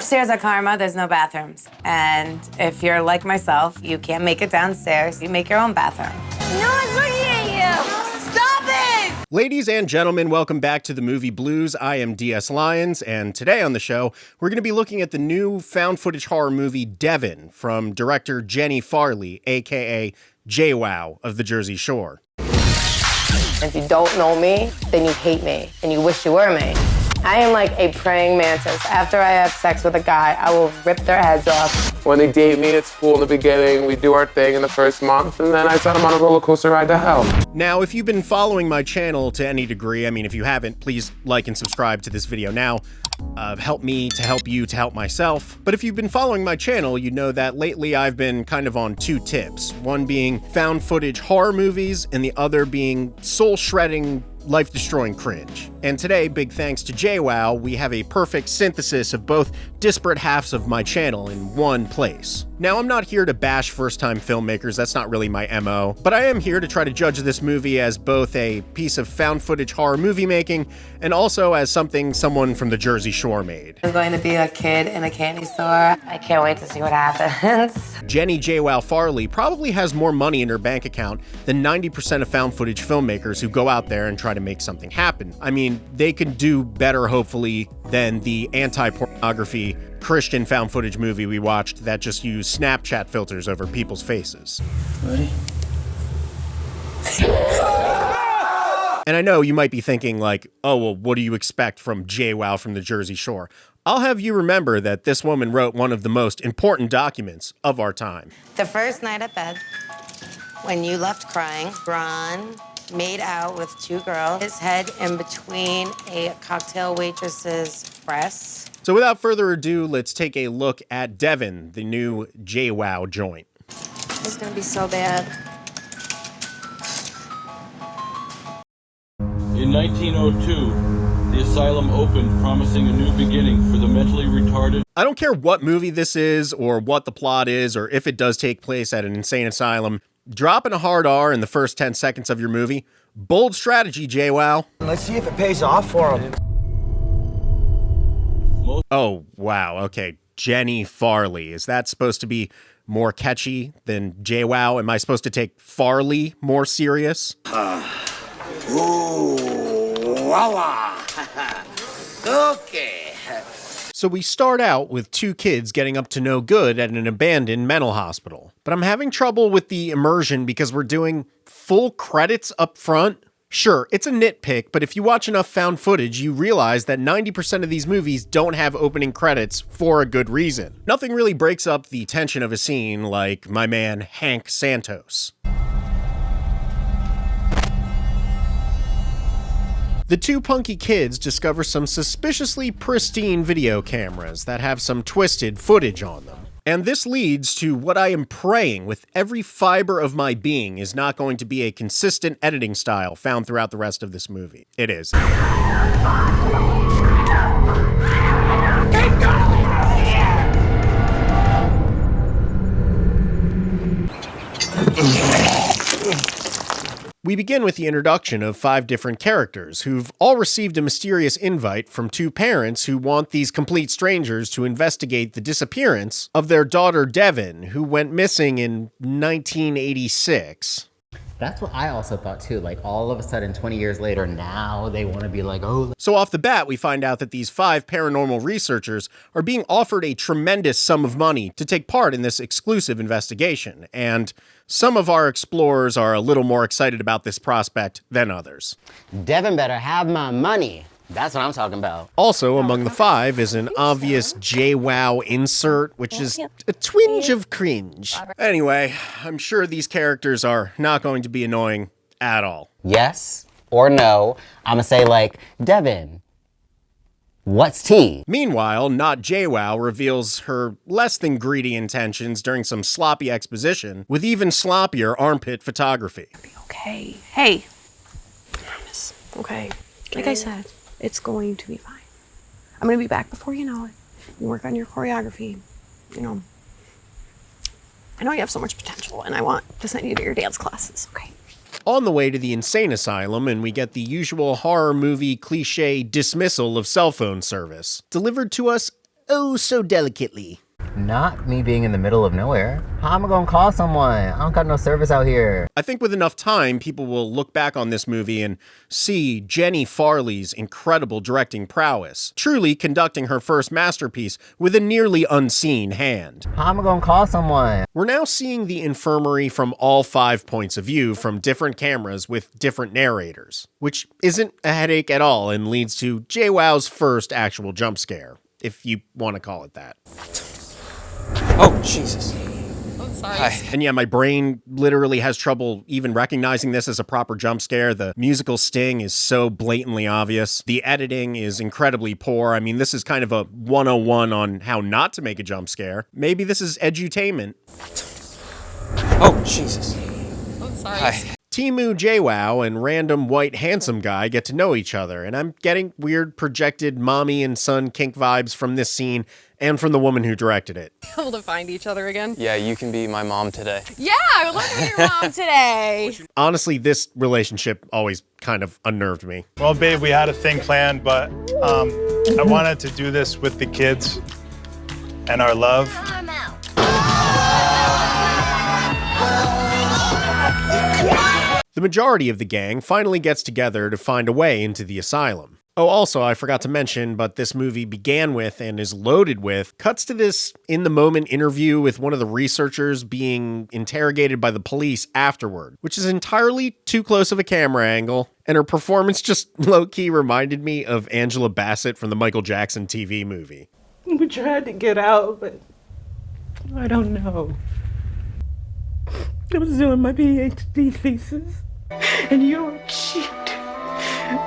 Upstairs at Karma, there's no bathrooms. And if you're like myself, you can't make it downstairs. You make your own bathroom. No one's looking at you! Stop it! Ladies and gentlemen, welcome back to the Movie Blues. I am DS Lyons, and today on the show, we're going to be looking at the new found footage horror movie DEVON from director Jenni Farley, aka JWOWW of the Jersey Shore. If you don't know me, then you hate me, and you wish you were me. I am like a praying mantis. After I have sex with a guy, I will rip their heads off. When they date me, it's cool in the beginning. We do our thing in the first month, and then I set them on a roller coaster ride to hell. Now, if you've been following my channel to any degree, I mean, if you haven't, please like and subscribe to this video now. Help me to help you to help myself. But if you've been following my channel, you know that lately I've been kind of on two tips. One being found footage horror movies, and the other being soul-shredding, life-destroying cringe. And today, big thanks to JWOWW, we have a perfect synthesis of both disparate halves of my channel in one place. Now, I'm not here to bash first-time filmmakers, that's not really my MO, but I am here to try to judge this movie as both a piece of found footage horror movie making and also as something someone from the Jersey Shore made. There's going to be a kid in a candy store. I can't wait to see what happens. Jenni JWOWW Farley probably has more money in her bank account than 90% of found footage filmmakers who go out there and try to make something happen. I mean, they can do better, hopefully, than the anti-pornography Christian found footage movie we watched that just used Snapchat filters over people's faces. Ready? And I know you might be thinking like, oh, well, what do you expect from JWOWW from the Jersey Shore? I'll have you remember that this woman wrote one of the most important documents of our time. The first night at bed, when you left crying, Ron made out with two girls, his head in between a cocktail waitress's breasts. So without further ado, let's take a look at DEVON, the new JWOWW joint. It's gonna be so bad. In 1902, the asylum opened, promising a new beginning for the mentally retarded. I don't care what movie this is, or what the plot is, or if it does take place at an insane asylum. Dropping a hard R in the first 10 seconds of your movie, bold strategy, JWOWW. Let's see if it pays off for him. Oh, wow, okay. Jenni Farley. Is that supposed to be more catchy than JWOWW? Am I supposed to take Farley more serious? Ooh, voila. Okay. So we start out with two kids getting up to no good at an abandoned mental hospital. But I'm having trouble with the immersion because we're doing full credits up front. Sure, it's a nitpick, but if you watch enough found footage, you realize that 90% of these movies don't have opening credits for a good reason. Nothing really breaks up the tension of a scene like my man Hank Santos. The two punky kids discover some suspiciously pristine video cameras that have some twisted footage on them. And this leads to what I am praying with every fiber of my being is not going to be a consistent editing style found throughout the rest of this movie. It is. We begin with the introduction of 5 different characters who've all received a mysterious invite from 2 parents who want these complete strangers to investigate the disappearance of their daughter DEVON, who went missing in 1986. That's what I also thought too, like all of a sudden 20 years later, now they want to be like, oh. So off the bat, we find out that these 5 paranormal researchers are being offered a tremendous sum of money to take part in this exclusive investigation, and some of our explorers are a little more excited about this prospect than others. Devin better have my money. That's what I'm talking about. Also among the 5 is an obvious JWOWW insert, which is a twinge of cringe. Anyway, I'm sure these characters are not going to be annoying at all. Yes or no, I'm gonna say like, Devin, what's tea? Meanwhile, not JWOWW reveals her less than greedy intentions during some sloppy exposition with even sloppier armpit photography. Okay. Hey. I promise. Okay. Like I said, it's going to be fine. I'm gonna be back before you know it. You work on your choreography. You know, I know you have so much potential and I want to send you to your dance classes, okay? On the way to the insane asylum, and we get the usual horror movie cliche dismissal of cell phone service, delivered to us oh so delicately. Not me being in the middle of nowhere. How am I gonna call someone? I don't got no service out here. I think with enough time, people will look back on this movie and see Jenni Farley's incredible directing prowess, truly conducting her first masterpiece with a nearly unseen hand. How am I gonna call someone? We're now seeing the infirmary from all 5 points of view from different cameras with different narrators, which isn't a headache at all and leads to JWOW's first actual jump scare, if you want to call it that. Oh, Jesus. I'm sorry. Hi. And yeah, my brain literally has trouble even recognizing this as a proper jump scare. The musical sting is so blatantly obvious. The editing is incredibly poor. I mean, this is kind of a 101 on how not to make a jump scare. Maybe this is edutainment. Oh, Jesus. I'm sorry. Hi. Timu JWOW and random white handsome guy get to know each other, and I'm getting weird projected mommy and son kink vibes from this scene and from the woman who directed it. Able to find each other again. Yeah, you can be my mom today. Yeah, I would love to be your mom today. Honestly, this relationship always kind of unnerved me. Well, babe, we had a thing planned, but I wanted to do this with the kids and our love. The majority of the gang finally gets together to find a way into the asylum. Oh, also, I forgot to mention, but this movie began with and is loaded with cuts to this in-the-moment interview with one of the researchers being interrogated by the police afterward, which is entirely too close of a camera angle, and her performance just low-key reminded me of Angela Bassett from the Michael Jackson TV movie. We tried to get out, but I don't know. I was doing my PhD thesis, and you're cute,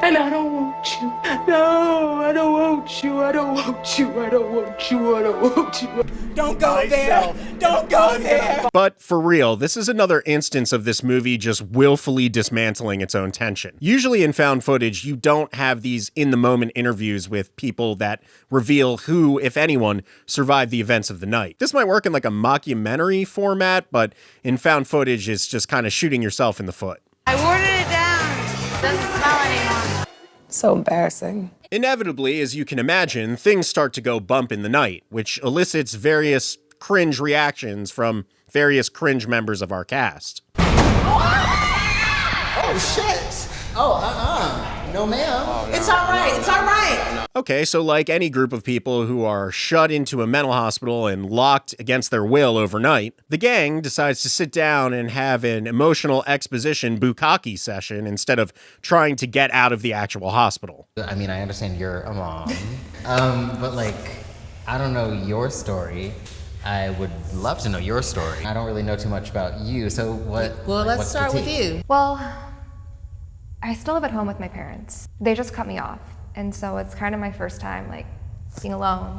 and I don't want you. No, I don't want you. I don't want you. I don't want you. I don't want you. Don't go there. Don't go there. But for real, this is another instance of this movie just willfully dismantling its own tension. Usually in found footage, you don't have these in-the-moment interviews with people that reveal who, if anyone, survived the events of the night. This might work in like a mockumentary format, but in found footage, it's just kind of shooting yourself in the foot. I watered it down. Doesn't smell anymore. So embarrassing. Inevitably, as you can imagine, things start to go bump in the night, which elicits various cringe reactions from various cringe members of our cast. Oh, shit! No, ma'am. It's all right. It's all right. Okay, so like any group of people who are shut into a mental hospital and locked against their will overnight, the gang decides to sit down and have an emotional exposition bukkake session instead of trying to get out of the actual hospital. I mean, I understand you're a mom, but like, I don't know your story. I would love to know your story. I don't really know too much about you, so what? Well, let's start with you. Well, I still live at home with my parents. They just cut me off, and so it's kind of my first time, like, being alone.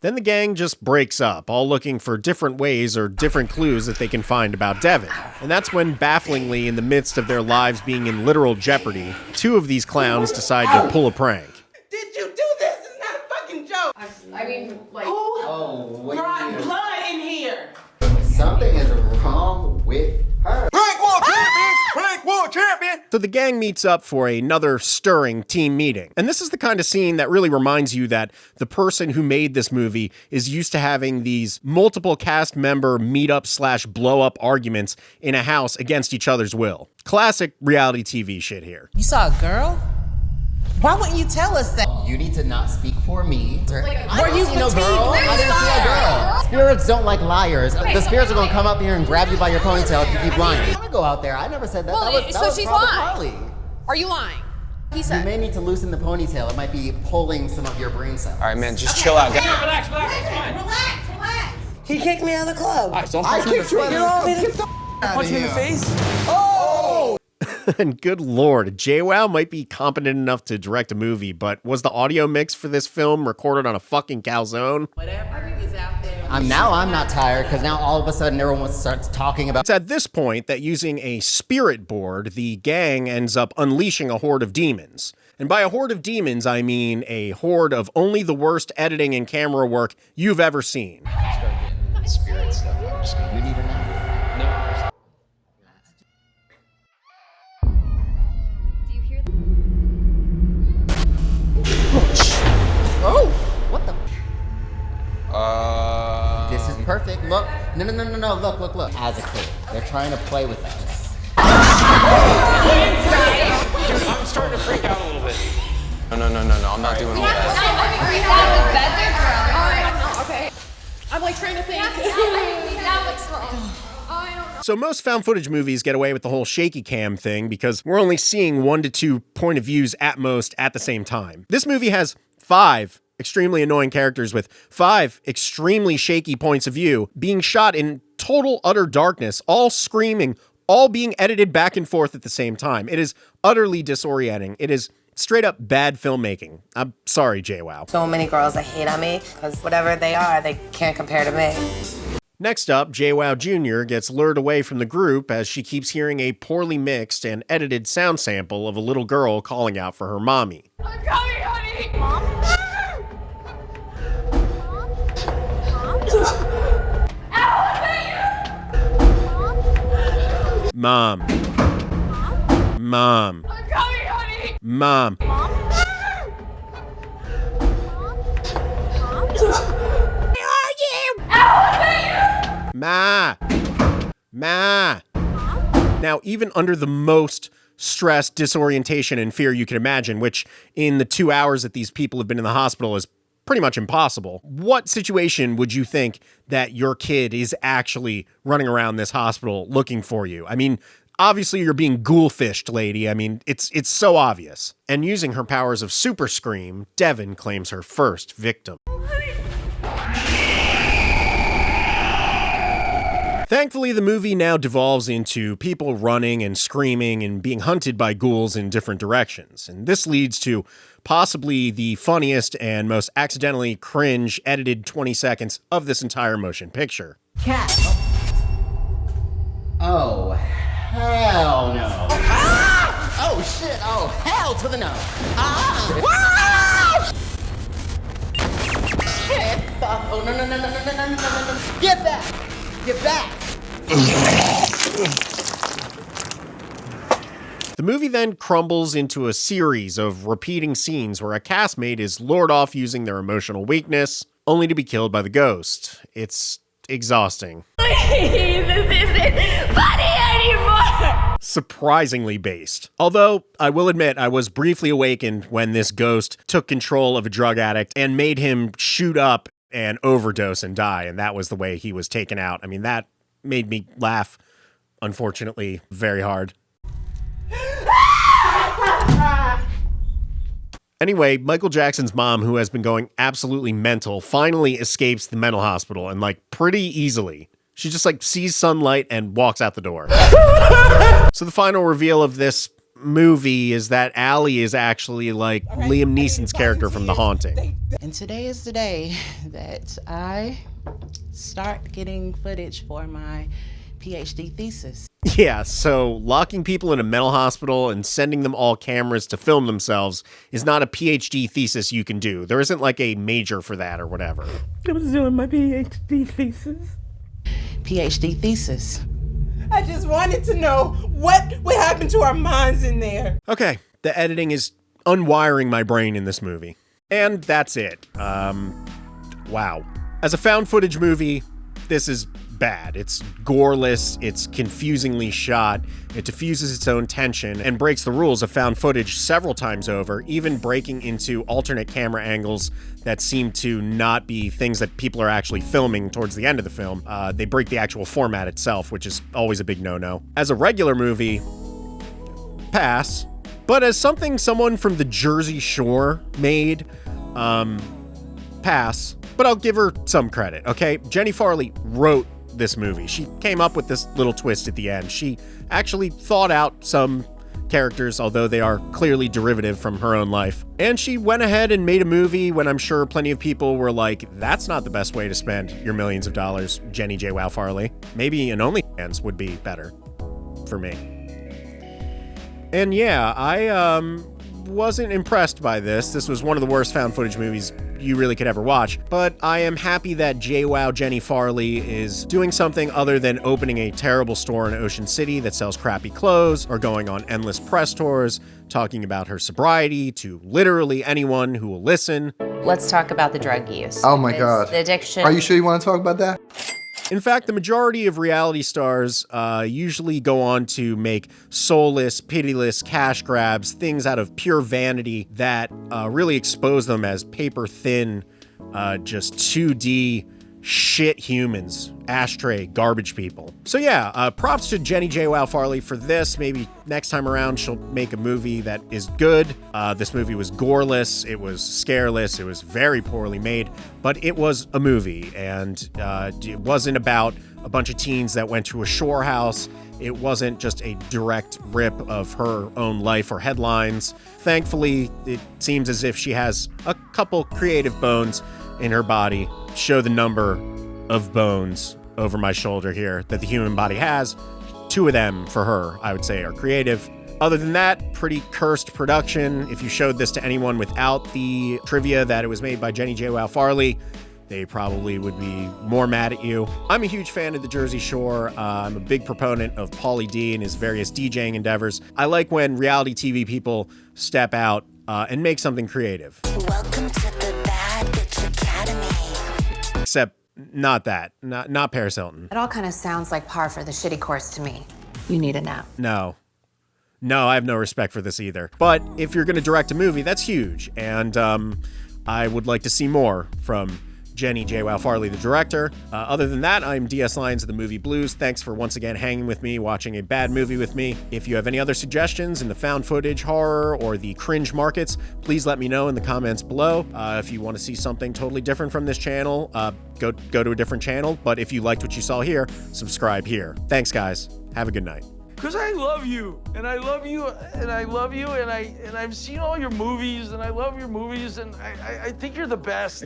Then the gang just breaks up, all looking for different ways or different clues that they can find about Devon. And that's when, bafflingly, in the midst of their lives being in literal jeopardy, 2 of these clowns decide to pull a prank. Did you do this? It's not a fucking joke. I mean, like... Who brought blood in here? Something is wrong with her. Prank war champion! Prank war champion! So the gang meets up for another stirring team meeting. And this is the kind of scene that really reminds you that the person who made this movie is used to having these multiple cast member meet-up/blow-up arguments in a house against each other's will. Classic reality TV shit here. You saw a girl? Why wouldn't you tell us that? You need to not speak for me. Were you see no girl? I didn't see a girl. Spirits don't like liars. The spirits are gonna come up here and grab you by your ponytail if you keep lying. I'm gonna go out there. I never said that. Well, that was so she's probably lying. Carly. Are you lying? He You said. may need to loosen the ponytail. It might be pulling some of your brain cells. All right, man, just chill out. Relax. He kicked me out of the club. All right, don't I punch me in the kicked you face. out of the Punch me in the face. And good lord, JWOW might be competent enough to direct a movie, but was the audio mix for this film recorded on a fucking calzone? Whatever is out there. I'm not tired because now all of a sudden everyone starts talking about. It's at this point that using a spirit board, the gang ends up unleashing a horde of demons. And by a horde of demons, I mean a horde of only the worst editing and camera work you've ever seen. Spirit stuff. I'm just gonna. You need to know. Do you hear that? look. No, look. As a kid, they're trying to play with us. Dude, I'm starting to freak out a little bit. No, I'm not doing all that. Okay. I'm like trying to think. Now what's wrong? So most found footage movies get away with the whole shaky cam thing because we're only seeing 1 to 2 point of views at most at the same time. This movie has 5 extremely annoying characters with 5 extremely shaky points of view being shot in total utter darkness, all screaming, all being edited back and forth at the same time. It is utterly disorienting. It is straight up bad filmmaking. I'm sorry, JWOW. So many girls that hate on me because whatever they are, they can't compare to me. Next up, JWOW Jr. gets lured away from the group as she keeps hearing a poorly mixed and edited sound sample of a little girl calling out for her mommy. I'm coming, honey! Mom? Mom. Mom. I'm coming, honey! Mom. Ma! Now, even under the most stress, disorientation, and fear you can imagine, which in the 2 hours that these people have been in the hospital is pretty much impossible, what situation would you think that your kid is actually running around this hospital looking for you? I mean, obviously you're being ghoul-fished, lady. I mean, it's so obvious. And using her powers of super scream, Devon claims her first victim. Thankfully, the movie now devolves into people running and screaming and being hunted by ghouls in different directions. And this leads to possibly the funniest and most accidentally cringe edited 20 seconds of this entire motion picture. Cat. Oh, hell no. Ah! Oh, shit. Oh, hell to the no. Ah! Shit. Oh, no. Get back. Get back. The movie then crumbles into a series of repeating scenes where a castmate is lured off using their emotional weakness, only to be killed by the ghost. It's exhausting. Please, this isn't funny anymore! Surprisingly based. Although, I will admit, I was briefly awakened when this ghost took control of a drug addict and made him shoot up and overdose and die, and that was the way he was taken out. I mean, that made me laugh, unfortunately, very hard. Anyway, Michael Jackson's mom, who has been going absolutely mental, finally escapes the mental hospital, and pretty easily. She just sees sunlight and walks out the door. So the final reveal of this movie is that Allie is actually Liam Neeson's character from The Haunting. And today is the day that I start getting footage for my PhD thesis. Yeah, so locking people in a mental hospital and sending them all cameras to film themselves is not a PhD thesis you can do. There isn't a major for that or whatever. I was doing my PhD thesis. PhD thesis. I just wanted to know what happened to our minds in there. Okay, the editing is unwiring my brain in this movie. And that's it. Wow. As a found footage movie, this is bad. It's goreless, it's confusingly shot, it diffuses its own tension, and breaks the rules of found footage several times over, even breaking into alternate camera angles that seem to not be things that people are actually filming towards the end of the film. They break the actual format itself, which is always a big no-no. As a regular movie, pass. But as something someone from the Jersey Shore made, pass. But I'll give her some credit, okay? Jenni Farley wrote this movie. She came up with this little twist at the end. She actually thought out some characters, although they are clearly derivative from her own life. And she went ahead and made a movie when I'm sure plenty of people were like, that's not the best way to spend your millions of dollars, Jenni JWOWW Farley. Maybe an OnlyFans would be better for me. And yeah, I wasn't impressed by this. This was one of the worst found footage movies you really could ever watch, but I am happy that JWOWW Jenni Farley is doing something other than opening a terrible store in Ocean City that sells crappy clothes, or going on endless press tours, talking about her sobriety to literally anyone who will listen. Let's talk about the drug use. Oh my God. The addiction. Are you sure you want to talk about that? In fact, the majority of reality stars usually go on to make soulless, pitiless cash grabs, things out of pure vanity that really expose them as paper-thin, just 2D shit humans, ashtray, garbage people. So yeah, props to Jenni JWOWW Farley for this. Maybe next time around she'll make a movie that is good. This movie was goreless, it was scareless, it was very poorly made, but it was a movie, and it wasn't about a bunch of teens that went to a shore house. It wasn't just a direct rip of her own life or headlines. Thankfully, it seems as if she has a couple creative bones in her body. Show the number of bones over my shoulder here that the human body has. 2 of them for her, I would say, are creative. Other than that, pretty cursed production. If you showed this to anyone without the trivia that it was made by Jenni JWOWW Farley, they probably would be more mad at you. I'm a huge fan of the Jersey Shore. I'm a big proponent of Pauly D and his various DJing endeavors. I like when reality TV people step out and make something creative. Welcome to the Bad Bitch Academy. Except not that, not Paris Hilton. It all kind of sounds like par for the shitty course to me. You need a nap. No, I have no respect for this either. But if you're gonna direct a movie, that's huge. And I would like to see more from Jenni JWOWW Farley, the director. Other than that, I'm DS Lyons of the Movie Blues. Thanks for once again hanging with me, watching a bad movie with me. If you have any other suggestions in the found footage, horror, or the cringe markets, please let me know in the comments below. If you want to see something totally different from this channel, go to a different channel. But if you liked what you saw here, subscribe here. Thanks, guys. Have a good night. Because I love you, and I love you, and I love you, and I've seen all your movies, and I love your movies, and I think you're the best.